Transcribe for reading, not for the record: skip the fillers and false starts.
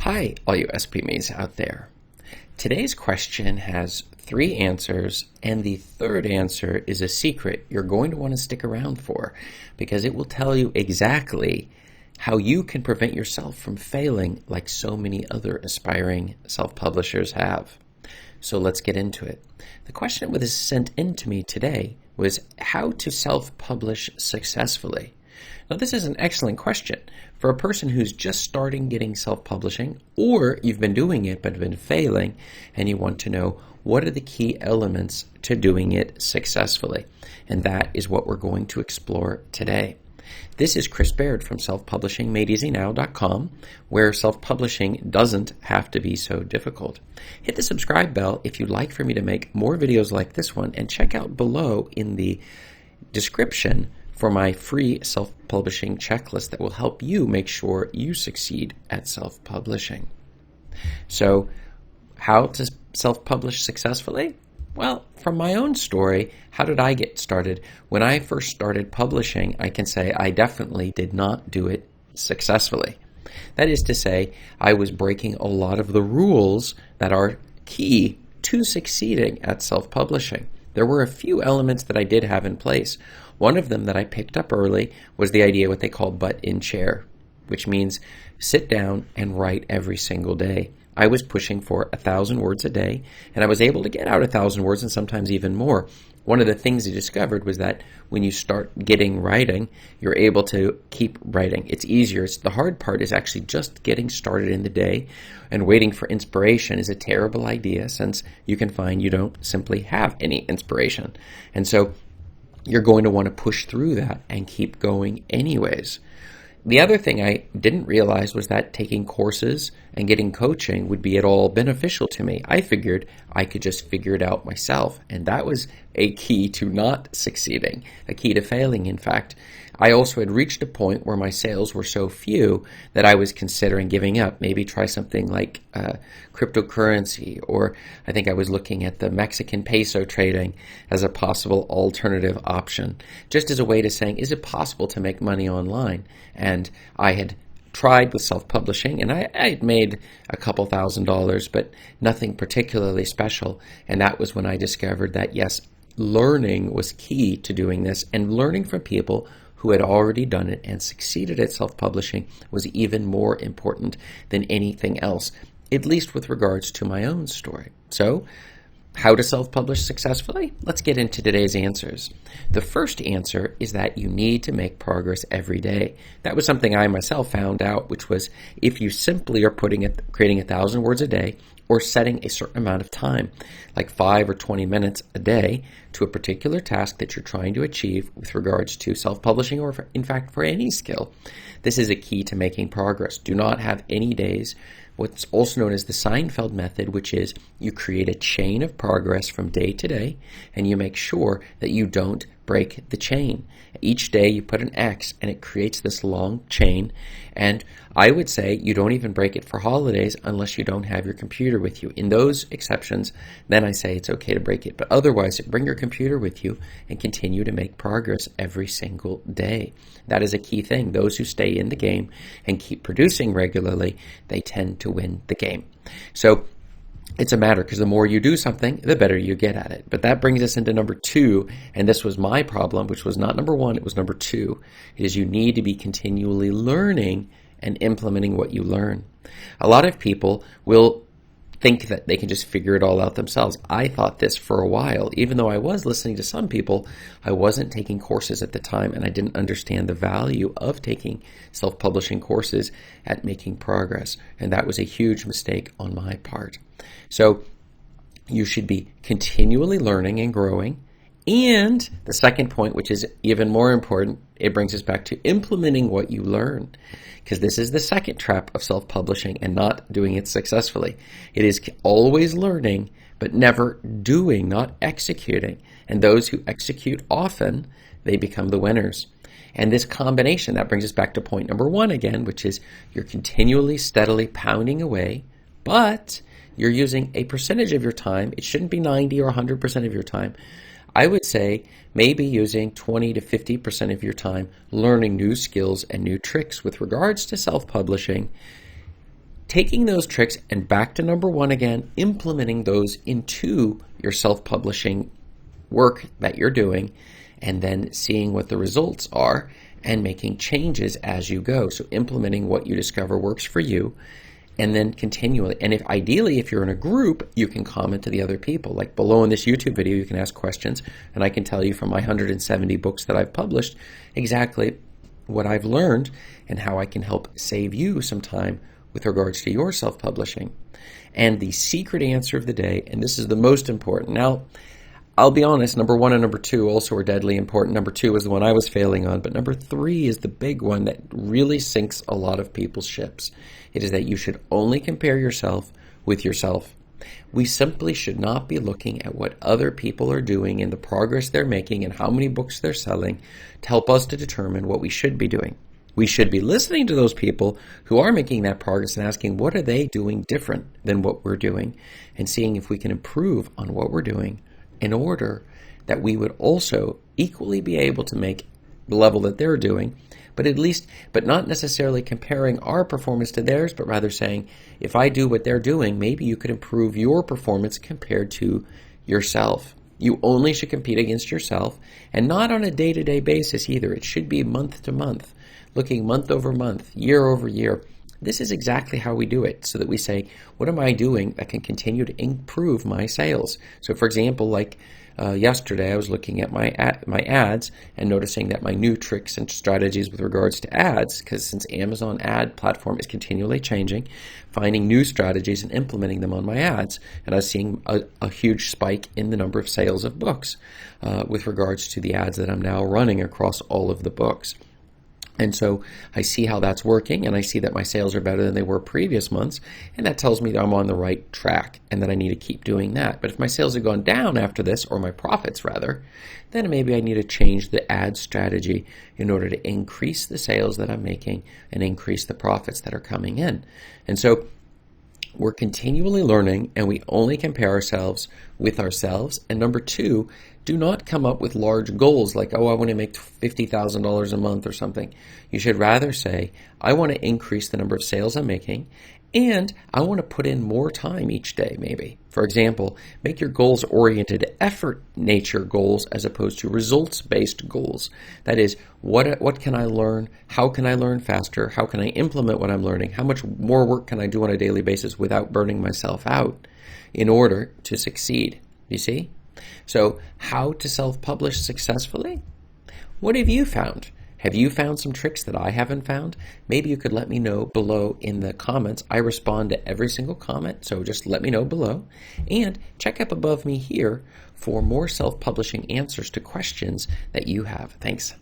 Hi, all you SPMEs out there. Today's question has 3 answers, and the third answer is a secret you're going to want to stick around for because it will tell you exactly how you can prevent yourself from failing like so many other aspiring self-publishers have. So let's get into it. The question that was sent in to me today was how to self-publish successfully. Now, this is an excellent question for a person who's just starting getting self-publishing, or you've been doing it but have been failing, and you want to know what are the key elements to doing it successfully. And that is what we're going to explore today. This is Chris Baird from selfpublishingmadeeasynow.com, where self-publishing doesn't have to be so difficult. Hit the subscribe bell if you'd like for me to make more videos like this one, and check out below in the description for my free self-publishing checklist that will help you make sure you succeed at self-publishing. So, how to self-publish successfully? Well, from my own story, how did I get started? When I first started publishing, I can say I definitely did not do it successfully. That is to say, I was breaking a lot of the rules that are key to succeeding at self-publishing. There were a few elements that I did have in place. One of them that I picked up early was the idea what they call butt in chair, which means sit down and write every single day. I was pushing for 1,000 words a day, and I was able to get out 1,000 words and sometimes even more. One of the things I discovered was that when you start getting writing, you're able to keep writing. It's easier. The hard part is actually just getting started in the day, and waiting for inspiration is a terrible idea since you can find you don't simply have any inspiration. And so you're going to want to push through that and keep going anyways. The other thing I didn't realize was that taking courses and getting coaching would be at all beneficial to me. I figured I could just figure it out myself, and that was a key to not succeeding, a key to failing, in fact. I also had reached a point where my sales were so few that I was considering giving up, maybe try something like cryptocurrency, or I think I was looking at the Mexican peso trading as a possible alternative option, just as a way to saying, is it possible to make money online? And I had tried with self-publishing, and I had made a couple $1,000s, but nothing particularly special. And that was when I discovered that, yes, learning was key to doing this, and learning from people who had already done it and succeeded at self-publishing was even more important than anything else, at least with regards to my own story. So, how to self-publish successfully? Let's get into today's answers. The first answer is that you need to make progress every day. That was something I myself found out, which was if you simply are creating 1,000 words a day, or setting a certain amount of time, like 5 or 20 minutes a day, to a particular task that you're trying to achieve with regards to self-publishing or, in fact, for any skill. This is a key to making progress. Do not have any days, what's also known as the Seinfeld method, which is you create a chain of progress from day to day, and you make sure that you don't break the chain. Each day you put an X, and it creates this long chain, and I would say you don't even break it for holidays unless you don't have your computer with you. In those exceptions, then I say it's okay to break it, but otherwise bring your computer with you and continue to make progress every single day. That is a key thing. Those who stay in the game and keep producing regularly, they tend to win the game. So it's a matter, because the more you do something, the better you get at it. But that brings us into number 2, and this was my problem, which was not number 1, it was number 2. It is you need to be continually learning and implementing what you learn. A lot of people will think that they can just figure it all out themselves. I thought this for a while. Even though I was listening to some people, I wasn't taking courses at the time, and I didn't understand the value of taking self-publishing courses at making progress. And that was a huge mistake on my part. So you should be continually learning and growing. And the second point, which is even more important, it brings us back to implementing what you learn, because this is the second trap of self-publishing and not doing it successfully. It is always learning, but never doing, not executing. And those who execute often, they become the winners. And this combination, that brings us back to point number 1 again, which is you're continually, steadily pounding away, but you're using a percentage of your time. It shouldn't be 90 or 100% of your time. I would say maybe using 20 to 50% of your time learning new skills and new tricks with regards to self-publishing, taking those tricks and back to number one again, implementing those into your self-publishing work that you're doing, and then seeing what the results are and making changes as you go. So implementing what you discover works for you, and then continually. And if you're in a group, you can comment to the other people. Like below in this YouTube video, you can ask questions, and I can tell you from my 170 books that I've published exactly what I've learned and how I can help save you some time with regards to your self-publishing. And the secret answer of the day, and this is the most important. Now, I'll be honest, number one and number two also are deadly important. Number two is the one I was failing on, but number three is the big one that really sinks a lot of people's ships. It is that you should only compare yourself with yourself. We simply should not be looking at what other people are doing and the progress they're making and how many books they're selling to help us to determine what we should be doing. We should be listening to those people who are making that progress and asking what are they doing different than what we're doing, and seeing if we can improve on what we're doing in order that we would also equally be able to make the level that they're doing, but not necessarily comparing our performance to theirs, but rather saying, if I do what they're doing, maybe you could improve your performance compared to yourself. You only should compete against yourself, and not on a day-to-day basis either. It should be month to month, looking month over month, year over year. This is exactly how we do it, so that we say, what am I doing that can continue to improve my sales? So for example, like yesterday, I was looking at my ads and noticing that my new tricks and strategies with regards to ads, because since Amazon ad platform is continually changing, finding new strategies and implementing them on my ads. And I was seeing a huge spike in the number of sales of books with regards to the ads that I'm now running across all of the books. And so I see how that's working, and I see that my sales are better than they were previous months, and that tells me that I'm on the right track and that I need to keep doing that. But if my sales have gone down after this, or my profits rather, then maybe I need to change the ad strategy in order to increase the sales that I'm making and increase the profits that are coming in. And so we're continually learning, and we only compare ourselves with ourselves. And number two, do not come up with large goals like, oh, I want to make $50,000 a month or something. You should rather say, I want to increase the number of sales I'm making, and I want to put in more time each day, maybe. For example, make your goals oriented effort nature goals as opposed to results-based goals. That is, what can I learn? How can I learn faster? How can I implement what I'm learning? How much more work can I do on a daily basis without burning myself out in order to succeed? You see? So, how to self-publish successfully? What have you found? Have you found some tricks that I haven't found? Maybe you could let me know below in the comments. I respond to every single comment, so just let me know below. And check up above me here for more self-publishing answers to questions that you have. Thanks.